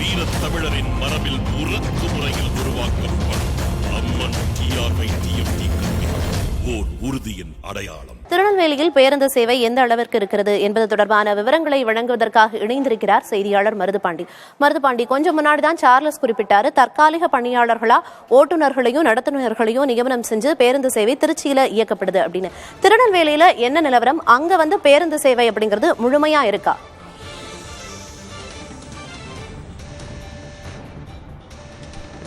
வீரத் தமிழரின் மரபில் உறக்கு முறையில் உருவாக்கப்படும் அம்மன் TRY-TFT ஓர் உறுதியின் அடையாளம். திருநெல்வேலியில் பேருந்து சேவை எந்த அளவிற்கு இருக்கிறது என்பது தொடர்பான விவரங்களை வழங்குவதற்காக இணைந்திருக்கிறார் செய்தியாளர் மருதுபாண்டி. கொஞ்சம் முன்னாடிதான் சார்லஸ் குறிப்பிட்டாரு, தற்காலிக பணியாளர்களா ஓட்டுநர்களையும் நடத்துனர்களையும் நியமனம் செஞ்சு பேருந்து சேவை திருச்சியில இயக்கப்படுது அப்படின்னு. திருநெல்வேலியில என்ன நிலவரம்? அங்க பேருந்து சேவை அப்படிங்கிறது முழுமையா இருக்கா?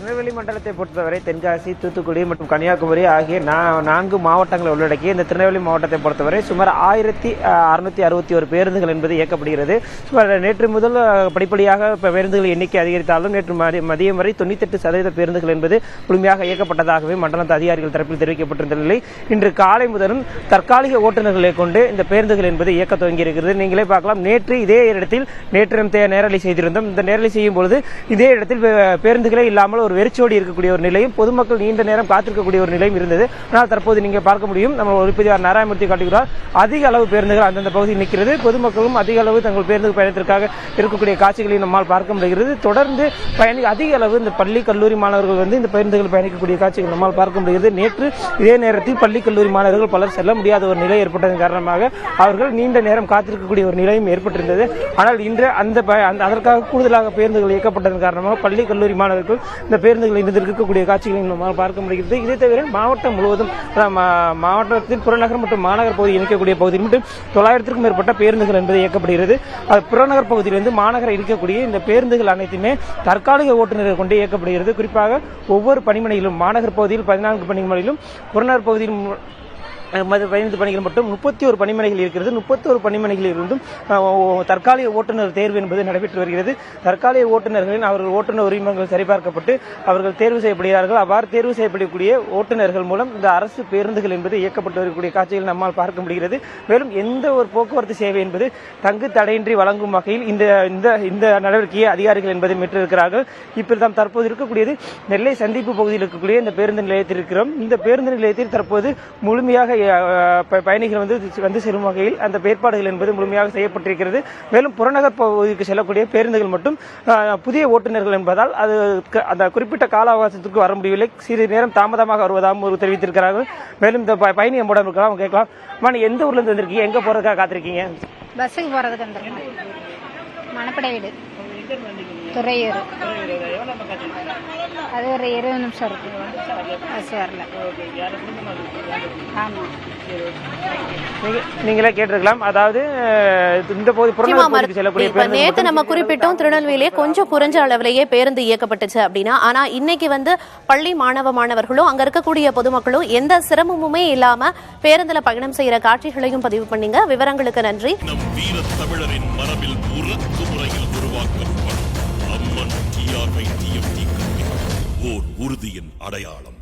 திருநெல்வேலி மண்டலத்தை பொறுத்தவரை தென்காசி, தூத்துக்குடி மற்றும் கன்னியாகுமரி ஆகிய 4 மாவட்டங்களை உள்ளடக்கிய இந்த திருநெல்வேலி மாவட்டத்தை பொறுத்தவரை சுமார் 1661 பேருந்துகள் என்பது இயக்கப்படுகிறது. சுமார் நேற்று முதல் படிப்படியாக பேருந்துகள் எண்ணிக்கை அதிகரித்தாலும் நேற்று மதியம் வரை 98% பேருந்துகள் என்பது முழுமையாக இயக்கப்பட்டதாகவே மண்டல அதிகாரிகள் தரப்பில் தெரிவிக்கப்பட்டிருந்த நிலை இன்று காலை முதலும் தற்காலிக ஓட்டுநர்களை கொண்டு இந்த பேருந்துகள் என்பது இயக்க துவங்கி இருக்கிறது. நீங்களே பார்க்கலாம், நேற்று இதே இடத்தில் நேரலை செய்திருந்தோம். இந்த நேரலை செய்யும் பொழுது இதே இடத்தில் பேருந்துகளே இல்லாமல் ஒரு வெறிச்சோடி இருக்கக்கூடிய ஒரு நிலையும் பொதுமக்கள் நீண்ட நேரம் காத்திருக்கக்கூடிய ஒரு நிலையும் இருந்தது. ஆனால் தற்போது நீங்க பார்க்க முடியும், நம்ம ஒளிப்பதிவாளர் நாராயணமூர்த்தி காட்டுகிறார், அதிக அளவு பேருந்துகள் அந்தந்த பகுதியில் நிற்கிறது. பொதுமக்களும் அதிக அளவு தங்கள் பேருந்து பயணத்திற்காக இருக்கக்கூடிய காட்சிகளை நம்மால் பார்க்க முடிகிறது. தொடர்ந்து அதிக அளவு இந்த பள்ளி கல்லூரி மாணவர்கள் இந்த பேருந்துகள் பயணிக்கக்கூடிய காட்சிகள் நம்மால் பார்க்க முடிகிறது. நேற்று இதே நேரத்தில் பள்ளி கல்லூரி மாணவர்கள் பலர் செல்ல முடியாத ஒரு நிலை ஏற்பட்டதன் காரணமாக அவர்கள் நீண்ட நேரம் காத்திருக்கக்கூடிய ஒரு நிலையும் ஏற்பட்டிருந்தது. ஆனால் இன்று அதற்காக கூடுதலாக பேருந்துகள் இயக்கப்பட்டதன் காரணமாக பள்ளி கல்லூரி மாணவர்கள் இந்த பேருந்துகள் இருக்கக்கூடிய காட்சிகளை நம்மால் பார்க்க முடிகிறது. இதை தவிர மாவட்டம் முழுவதும் மாவட்டத்தில் புறநகர் மற்றும் மாநகர் பகுதி இணைக்கக்கூடிய பகுதியில் மட்டும் 900க்கும் மேற்பட்ட பேருந்துகள் என்பது இயக்கப்படுகிறது. அது புறநகர் பகுதியிலிருந்து மாநகரம் இருக்கக்கூடிய இந்த பேருந்துகள் அனைத்துமே தற்காலிக ஓட்டுநர்கள் கொண்டு இயக்கப்படுகிறது. குறிப்பாக ஒவ்வொரு பணிமனையிலும் மாநகர் பகுதியில் 14 பணிமனையிலும் புறநகர் பகுதியில் 15 பணிகள் மட்டும் 31 பணிமனைகள் இருக்கிறது. 31 பணிமனைகளில் இருந்தும் தற்காலிக ஓட்டுநர் தேர்வு என்பது நடைபெற்று வருகிறது. தற்காலிக ஓட்டுநர்களின் அவர்கள் ஓட்டுநர் உரிமங்கள் சரிபார்க்கப்பட்டு அவர்கள் தேர்வு செய்யப்படுகிறார்கள். அவ்வாறு தேர்வு செய்யப்படக்கூடிய ஓட்டுநர்கள் மூலம் இந்த அரசு பேருந்துகள் என்பது இயக்கப்பட்டு வரக்கூடிய காட்சிகள் நம்மால் பார்க்க முடிகிறது. மேலும் எந்த ஒரு போக்குவரத்து சேவை என்பது தங்கு தடையின்றி வழங்கும் வகையில் இந்த நடவடிக்கையை அதிகாரிகள் என்பதை மீட்டிருக்கிறார்கள். இப்படிதான் தற்போது இருக்கக்கூடியது நெல்லை சந்திப்பு பகுதியில் இருக்கக்கூடிய இந்த பேருந்து நிலையத்தில் இருக்கிறோம். இந்த பேருந்து நிலையத்தில் தற்போது முழுமையாக பயணிகள் வந்து செல்லும் வகையில் அந்த ஏற்பாடுகள் என்பது முழுமையாக செய்யப்பட்டிருக்கிறது. மேலும் புறநகர் பகுதிக்கு செல்லக்கூடிய பேருந்துகள் மட்டும் புதிய ஓட்டுநர்கள் என்பதால் அது அந்த குறிப்பிட்ட கால அவகாசத்துக்கு வர முடியவில்லை, சிறிது நேரம் தாமதமாக வருவதாகவும் தெரிவித்திருக்கிறார்கள். மேலும் இந்த பயணி எம்மோட இருக்கலாம், கேட்கலாம், எந்த ஊர்ல இருந்து வந்திருக்கீங்க, எங்க போறதுக்காக காத்திருக்கீங்க? பஸ்ஸுக்கு போறதுக்கு வந்திருக்கேன். மணப்படை வீடு, துறையூர். அது ஒரு 20 நிமிஷம் இருக்கு. பஸ் வரல. ஆமா, நீங்களே கேட்டிருக்கலாம். அதாவது இந்த போது நேற்று நம்ம குறிப்பிட்டோம், திருநெல்வேலியே கொஞ்சம் குறைஞ்ச அளவிலேயே பேருந்து இயக்கப்பட்டுச்சு அப்படின்னா, ஆனா இன்னைக்கு பள்ளி மாணவர்களும் அங்க இருக்கக்கூடிய பொதுமக்களும் எந்த சிரமமுமே இல்லாம பேருந்துல பயணம் செய்யற காட்சிகளையும் பதிவு பண்ணீங்க. விவரங்களுக்கு நன்றி. நம் வீரத் தமிழரின் மரபில் உறக்கு முறையில் உருவாக்கப்படும் அம்மன் TRY-TFT ஓர் உறுதியின் அடையாளம்.